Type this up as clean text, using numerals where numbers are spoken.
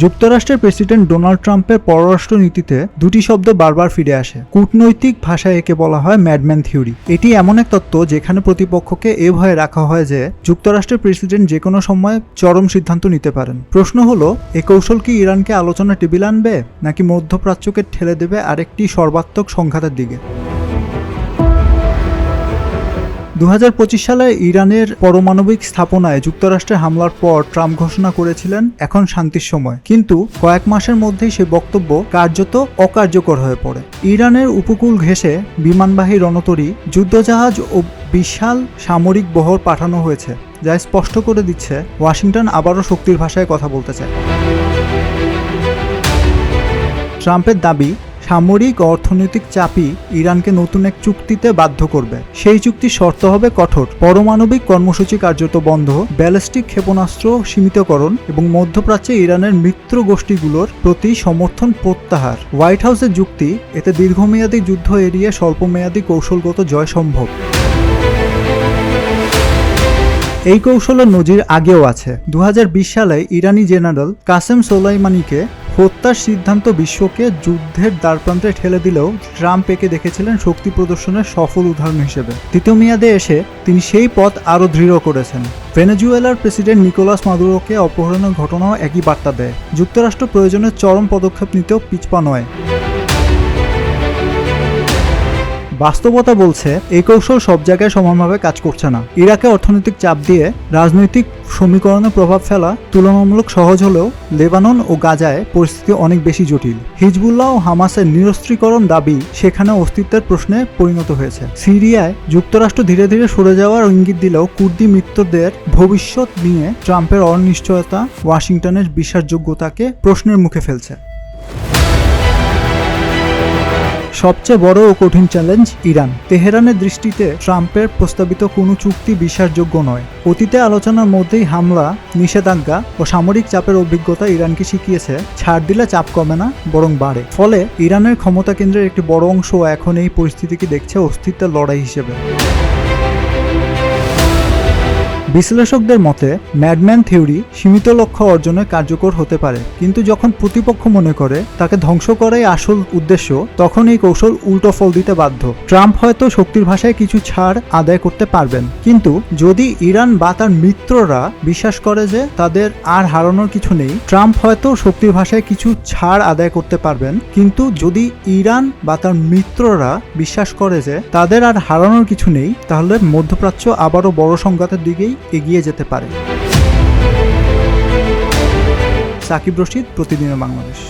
যুক্তরাষ্ট্রের president Donald ট্রাম্পের পররাষ্ট্র নীতিতে দুটি শব্দ বারবার ফিরে আসে। কূটনৈতিক ভাষায় একে বলা হয় ম্যাডম্যান থিওরি। এটি এমন এক তত্ত্ব যেখানে প্রতিপক্ষকে এ ভয়ে রাখা হয় যে যুক্তরাষ্ট্রের প্রেসিডেন্ট যে কোনো সময় চরম সিদ্ধান্ত নিতে পারেন। প্রশ্ন হলো, এই কৌশল কি ইরানকে আলোচনার টেবিলে আনবে নাকি মধ্যপ্রাচ্যকে ঠেলে দেবে আরেকটি সর্বাত্মক সংঘাতের দিকে? 2025 সালে ইরানের পারমাণবিক স্থাপনায় যুক্তরাষ্ট্রের হামলার পর ট্রাম্প ঘোষণা করেছিলেন এখন শান্তির সময়, কিন্তু কয়েক মাসের মধ্যেই সে বক্তব্য কার্যত অকার্যকর হয়ে পড়ে। ইরানের উপকূল ঘেঁষে বিমানবাহী রণতরী, যুদ্ধজাহাজ ও বিশাল সামরিক বহর পাঠানো হয়েছে, যা স্পষ্ট করে দিচ্ছে ওয়াশিংটন আবারও শক্তির ভাষায় কথা বলতে চায়। ট্রাম্পের দাবি, সামরিক ও অর্থনৈতিক চাপই ইরানকে নতুন এক চুক্তিতে বাধ্য করবে। সেই চুক্তির শর্ত হবে কঠোর পারমাণবিক কর্মসূচি কার্যত বন্ধ, ব্যালিস্টিক ক্ষেপণাস্ত্র সীমিতকরণ এবং মধ্যপ্রাচ্যে ইরানের মিত্র গোষ্ঠীগুলোর প্রতি সমর্থন প্রত্যাহার। হোয়াইট হাউসের যুক্তি, এতে দীর্ঘমেয়াদী যুদ্ধ এড়িয়ে স্বল্পমেয়াদী কৌশলগত জয় সম্ভব। এই কৌশলের নজির আগেও আছে। 2020 সালে ইরানি জেনারেল কাসেম সোলাইমানিকে হত্যার সিদ্ধান্ত বিশ্বকে যুদ্ধের দ্বারপ্রান্তে ঠেলে দিলেও ট্রাম্প একে দেখেছিলেন শক্তি প্রদর্শনের সফল উদাহরণ হিসেবে। তৃতীয় মেয়াদে এসে তিনি সেই পথ আরও দৃঢ় করেছেন। ভেনেজুয়েলার প্রেসিডেন্ট নিকোলাস মাদুরোকে অপহরণের ঘটনাও একই বার্তা দেয়। যুক্তরাষ্ট্র প্রয়োজনে চরম পদক্ষেপ নিতেও পিছপা নয়। বাস্তবতা বলছে এই কৌশল সব জায়গায় সমানভাবে কাজ করছে না। ইরাকে অর্থনৈতিক চাপ দিয়ে রাজনৈতিক সমীকরণে প্রভাব ফেলা তুলনামূলক সহজ হলেও লেবানন ও গাজায় পরিস্থিতি অনেক বেশি জটিল। হিজবুল্লাহ ও হামাসের নিরস্ত্রীকরণ দাবি সেখানে অস্তিত্বের প্রশ্নে পরিণত হয়েছে। সিরিয়ায় যুক্তরাষ্ট্র ধীরে ধীরে সরে যাওয়ার ইঙ্গিত দিলেও কুর্দি মিত্রদের ভবিষ্যৎ নিয়ে ট্রাম্পের অনিশ্চয়তা ওয়াশিংটনের বিশ্বাসযোগ্যতাকে প্রশ্নের মুখে ফেলছে। সবচেয়ে বড় ও কঠিন চ্যালেঞ্জ ইরান। তেহরানের দৃষ্টিতে ট্রাম্পের প্রস্তাবিত কোনো চুক্তি বিশ্বাসযোগ্য নয়। অতীতে আলোচনার মধ্যেই হামলা, নিষেধাজ্ঞা ও সামরিক চাপের অভিজ্ঞতা ইরানকে শিখিয়েছে ছাড় দিলে চাপ কমে না, বরং বাড়ে। ফলে ইরানের ক্ষমতা কেন্দ্রের একটি বড় অংশ এখন এই পরিস্থিতিকে দেখছে অস্তিত্বের লড়াই হিসেবে। বিশ্লেষকদের মতে ম্যাডম্যান থিওরি সীমিত লক্ষ্য অর্জনে কার্যকর হতে পারে, কিন্তু যখন প্রতিপক্ষ মনে করে তাকে ধ্বংস করাই আসল উদ্দেশ্য, তখন এই কৌশল উল্টো ফল দিতে বাধ্য। ট্রাম্প হয়তো শক্তির ভাষায় কিছু ছাড় আদায় করতে পারবেন, কিন্তু যদি ইরান বা তার মিত্ররা বিশ্বাস করে যে তাদের আর হারানোর কিছু নেই, ট্রাম্প হয়তো শক্তির ভাষায় কিছু ছাড় আদায় করতে পারবেন, কিন্তু যদি ইরান বা তার মিত্ররা বিশ্বাস করে যে তাদের আর হারানোর কিছু নেই, তাহলে মধ্যপ্রাচ্য আবারও বড় সংঘাতের দিকেই এগিয়ে যেতে পারে। সাকিব রশিদ, প্রতিদিনের বাংলাদেশ।